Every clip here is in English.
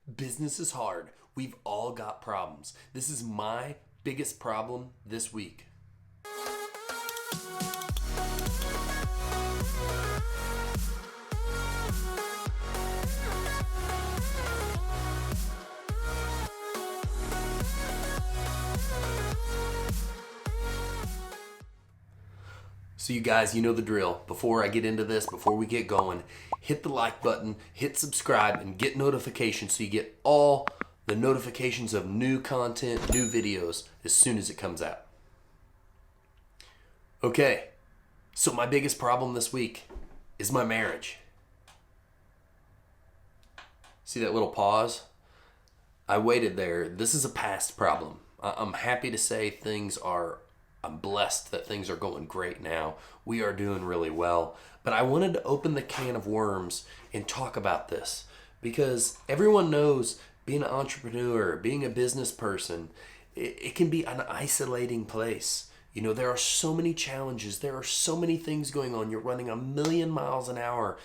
Business is hard. We've all got problems. This is my biggest problem this week. So you guys, you know the drill. Before I get into this, before we get going, hit the like button, hit subscribe, and get notifications so you get all the notifications of new content, new videos as soon as it comes out. Okay, so my biggest problem this week is my marriage. See that little pause? I waited there. This is a past problem. I'm happy to say I'm blessed that things are going great now. We are doing really well. But I wanted to open the can of worms and talk about this because everyone knows being an entrepreneur, being a business person, it can be an isolating place. You know, there are so many challenges. There are so many things going on. You're running 1,000,000 miles an hour,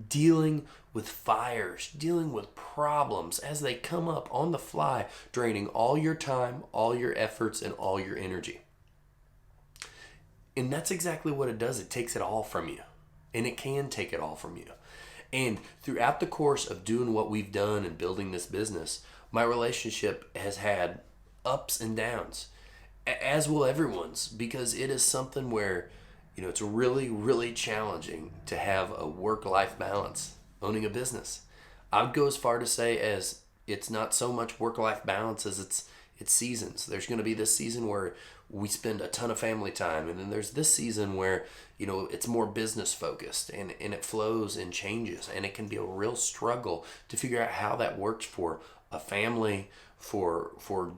dealing with fires, dealing with problems as they come up on the fly, draining all your time, all your efforts, and all your energy. And that's exactly what it does. It takes it all from you. And it can take it all from you. And throughout the course of doing what we've done and building this business, my relationship has had ups and downs, as will everyone's, because it is something where, you know, it's really, really challenging to have a work-life balance owning a business. I would go as far to say as it's not so much work-life balance as it's seasons. There's going to be this season where we spend a ton of family time, and then there's this season where, you know, it's more business focused and it flows and changes, and it can be a real struggle to figure out how that works for a family, for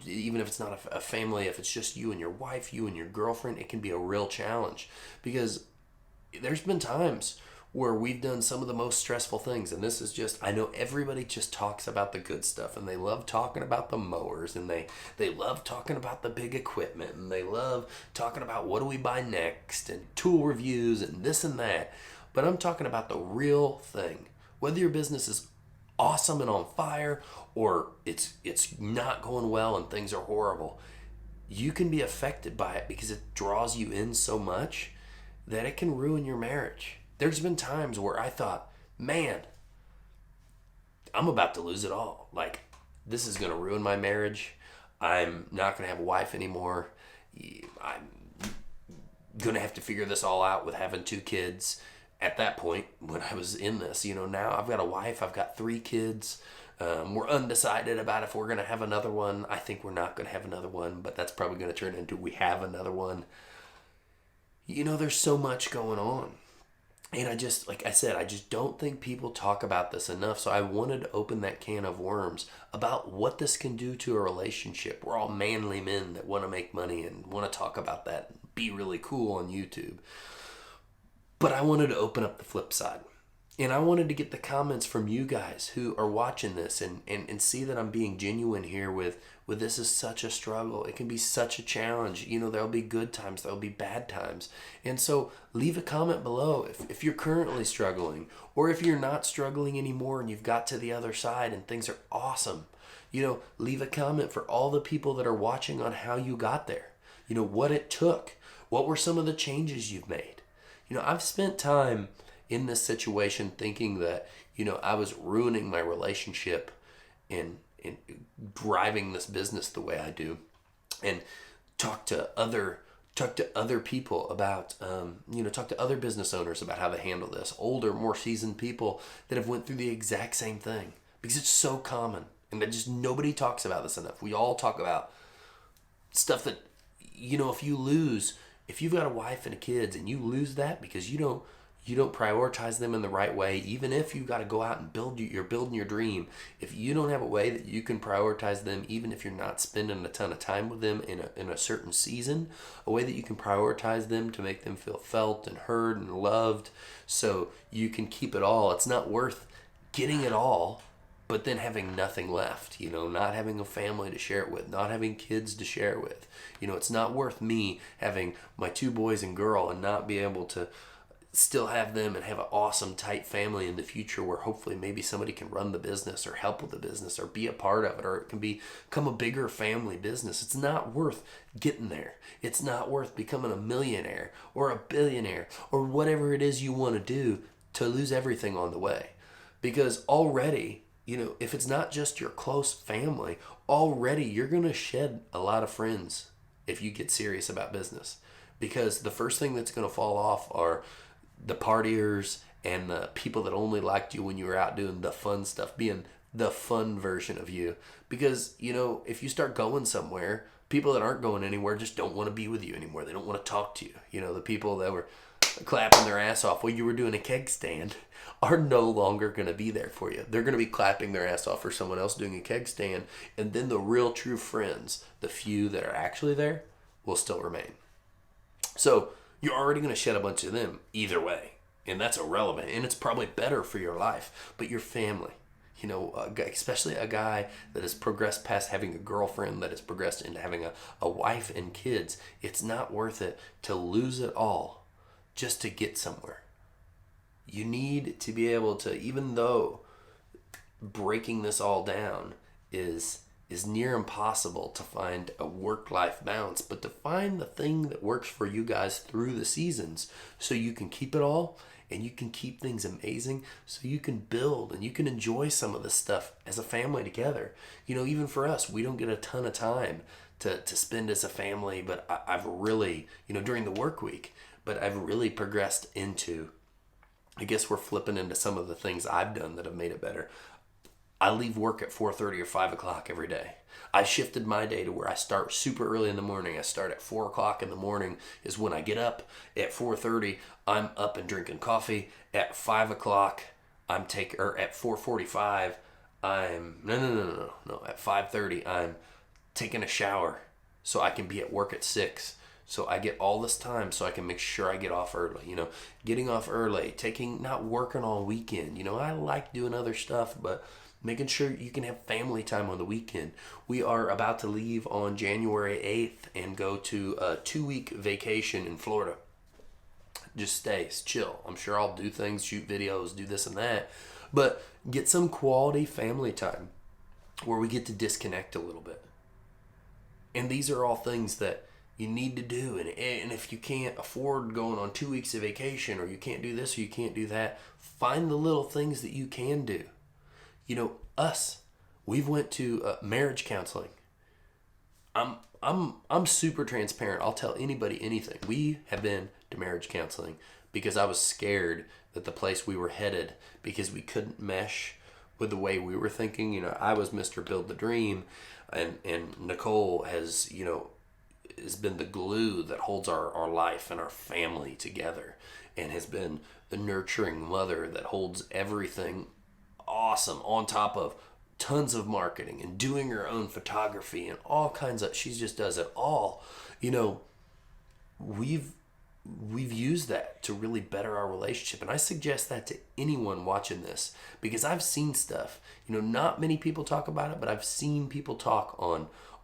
even if it's not a family, if it's just you and your wife, you and your girlfriend, it can be a real challenge because there's been times where we've done some of the most stressful things. And this is just, I know everybody just talks about the good stuff, and they love talking about the mowers, and they love talking about the big equipment, and they love talking about what do we buy next, and tool reviews, and this and that. But I'm talking about the real thing. Whether your business is awesome and on fire, or it's not going well and things are horrible, you can be affected by it because it draws you in so much that it can ruin your marriage. There's been times where I thought, man, I'm about to lose it all. Like, this is going to ruin my marriage. I'm not going to have a wife anymore. I'm going to have to figure this all out with having 2 kids. At that point, when I was in this, you know, now I've got a wife, I've got 3 kids. We're undecided about if we're going to have another one. I think we're not going to have another one, but that's probably going to turn into we have another one. You know, there's so much going on. And I just, like I said, I just don't think people talk about this enough. So I wanted to open that can of worms about what this can do to a relationship. We're all manly men that want to make money and want to talk about that and be really cool on YouTube. But I wanted to open up the flip side. And I wanted to get the comments from you guys who are watching this and see that I'm being genuine here with this is such a struggle. It can be such a challenge. You know, there'll be good times, there'll be bad times. And so leave a comment below if you're currently struggling, or if you're not struggling anymore and you've got to the other side and things are awesome. You know, leave a comment for all the people that are watching on how you got there. You know, what it took. What were some of the changes you've made? You know, I've spent time in this situation thinking that, you know, I was ruining my relationship and driving this business the way I do, and talk to other people about, talk to other business owners about how they handle this, older, more seasoned people that have went through the exact same thing, because it's so common and that just nobody talks about this enough. We all talk about stuff that, you know, if you've got a wife and kids and you lose that because you don't prioritize them in the right way, even if you've got to go out and you're building your dream, if you don't have a way that you can prioritize them, even if you're not spending a ton of time with them in a certain season, a way that you can prioritize them to make them feel felt and heard and loved so you can keep it all. It's not worth getting it all but then having nothing left, you know, not having a family to share it with, not having kids to share it with. You know, it's not worth me having my 2 boys and girl and not be able to still have them and have an awesome tight family in the future where hopefully maybe somebody can run the business or help with the business or be a part of it, or it can become a bigger family business. It's not worth getting there. It's not worth becoming a millionaire or a billionaire or whatever it is you want to do to lose everything on the way. Because already, if it's not just your close family, already you're going to shed a lot of friends if you get serious about business. Because the first thing that's going to fall off are the partiers and the people that only liked you when you were out doing the fun stuff, being the fun version of you. Because, if you start going somewhere, people that aren't going anywhere just don't want to be with you anymore. They don't want to talk to you. The people that were clapping their ass off while you were doing a keg stand are no longer going to be there for you. They're going to be clapping their ass off for someone else doing a keg stand. And then the real true friends, the few that are actually there, will still remain. So you're already going to shed a bunch of them either way. And that's irrelevant. And it's probably better for your life. But your family, especially a guy that has progressed past having a girlfriend, that has progressed into having a wife and kids, it's not worth it to lose it all just to get somewhere. You need to be able to, even though breaking this all down is near impossible to find a work-life balance, but to find the thing that works for you guys through the seasons so you can keep it all and you can keep things amazing, so you can build and you can enjoy some of this stuff as a family together. Even for us, we don't get a ton of time to spend as a family, but I've really, during the work week, but I've really progressed into, I guess we're flipping into some of the things I've done that have made it better. I leave work at 4:30 or 5 o'clock every day. I shifted my day to where I start super early in the morning. I start at 4 o'clock in the morning is when I get up. At 4:30, I'm up and drinking coffee. At 5 o'clock, at 4:45, at 5:30, I'm taking a shower so I can be at work at 6. So I get all this time so I can make sure I get off early, getting off early, not working all weekend. I like doing other stuff, but making sure you can have family time on the weekend. We are about to leave on January 8th and go to a 2-week vacation in Florida. Just stay, chill. I'm sure I'll do things, shoot videos, do this and that, but get some quality family time where we get to disconnect a little bit. And these are all things that you need to do. And if you can't afford going on 2 weeks of vacation, or you can't do this or you can't do that, find the little things that you can do. We've went to marriage counseling. I'm super transparent. I'll tell anybody anything. We have been to marriage counseling because I was scared that the place we were headed, because we couldn't mesh with the way we were thinking. I was Mr. Build the Dream, and Nicole has been the glue that holds our life and our family together, and has been the nurturing mother that holds everything awesome, on top of tons of marketing and doing her own photography and all kinds of, she just does it all. We've used that to really better our relationship, and I suggest that to anyone watching this, because I've seen stuff, not many people talk about it, but I've seen people talk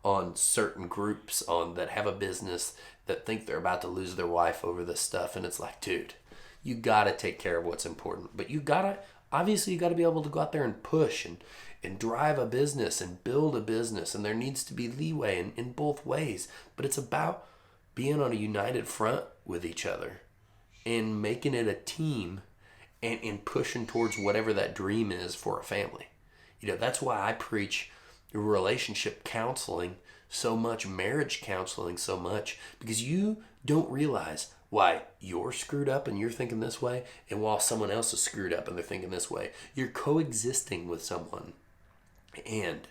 on certain groups that have a business that think they're about to lose their wife over this stuff, and it's like, dude, you gotta take care of what's important, but you gotta be able to go out there and push and drive a business and build a business, and there needs to be leeway in both ways. But it's about being on a united front with each other and making it a team and pushing towards whatever that dream is for a family. That's why I preach relationship counseling so much, marriage counseling so much, because you don't realize why you're screwed up and you're thinking this way, and while someone else is screwed up and they're thinking this way. You're coexisting with someone, and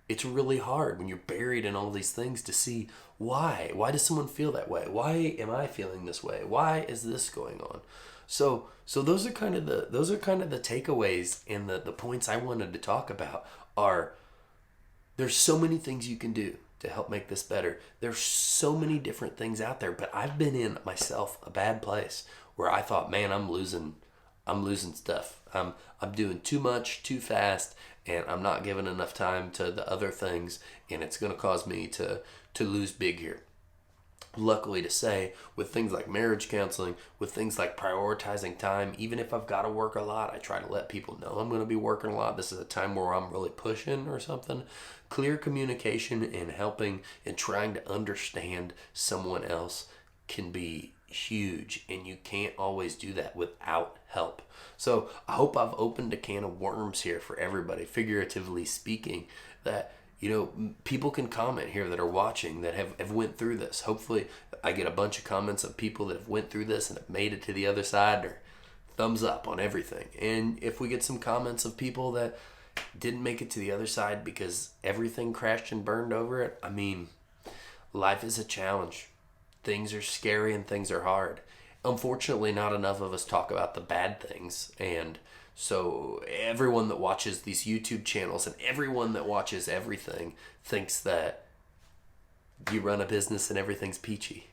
it's really hard when you're buried in all these things to see why. Why does someone feel that way? Why am I feeling this way? Why is this going on? So those are kind of the takeaways, and the points I wanted to talk about are, there's so many things you can do to help make this better. There's so many different things out there, but I've been in myself a bad place where I thought, man, I'm losing stuff. I'm doing too much too fast, and I'm not giving enough time to the other things, and it's going to cause me to lose big here. luckily to say, with things like marriage counseling, with things like prioritizing time, even if I've got to work a lot, I try to let people know I'm going to be working a lot. This is a time where I'm really pushing or something. Clear communication and helping and trying to understand someone else can be huge, and you can't always do that without help. So I hope I've opened a can of worms here for everybody, figuratively speaking, that people can comment here that are watching that have went through this. Hopefully I get a bunch of comments of people that have went through this and have made it to the other side, or thumbs up on everything. And if we get some comments of people that didn't make it to the other side because everything crashed and burned over it, I mean, life is a challenge. Things are scary and things are hard. Unfortunately, not enough of us talk about the bad things. And so everyone that watches these YouTube channels and everyone that watches everything thinks that you run a business and everything's peachy.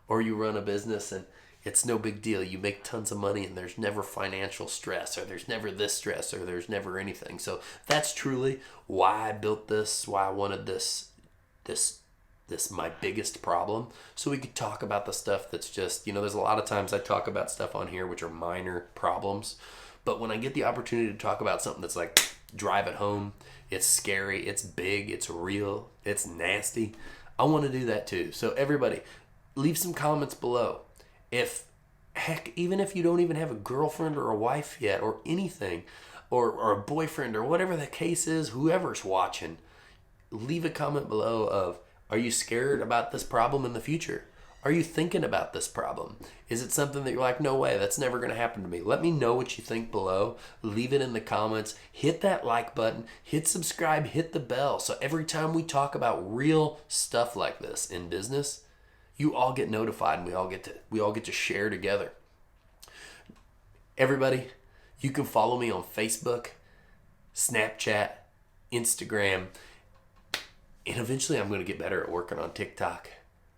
Or you run a business and it's no big deal. You make tons of money and there's never financial stress, or there's never this stress, or there's never anything. So that's truly why I built this, why I wanted this my biggest problem, so we could talk about the stuff that's just, there's a lot of times I talk about stuff on here which are minor problems, but when I get the opportunity to talk about something that's like drive it home, it's scary, it's big, it's real, it's nasty, I want to do that too. So everybody, leave some comments below. Even if you don't even have a girlfriend or a wife yet, or anything, or a boyfriend, or whatever the case is, whoever's watching, leave a comment below of, are you scared about this problem in the future? Are you thinking about this problem? Is it something that you're like, no way, that's never going to happen to me? Let me know what you think below. Leave it in the comments. Hit that like button. Hit subscribe. Hit the bell. So every time we talk about real stuff like this in business, you all get notified and we all get to share together. Everybody, you can follow me on Facebook, Snapchat, Instagram, and eventually I'm going to get better at working on TikTok.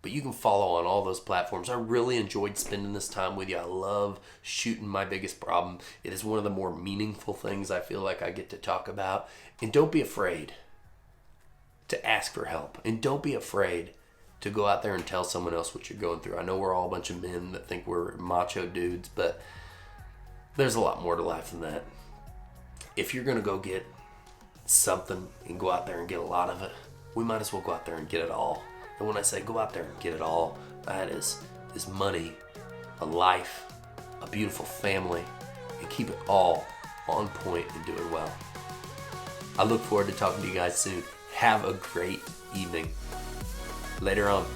But you can follow on all those platforms. I really enjoyed spending this time with you. I love shooting my biggest problem. It is one of the more meaningful things I feel like I get to talk about. And don't be afraid to ask for help. And don't be afraid to go out there and tell someone else what you're going through. I know we're all a bunch of men that think we're macho dudes, but there's a lot more to life than that. If you're going to go get something and go out there and get a lot of it, we might as well go out there and get it all. And when I say go out there and get it all, that is money, a life, a beautiful family, and keep it all on point and doing well. I look forward to talking to you guys soon. Have a great evening. Later on.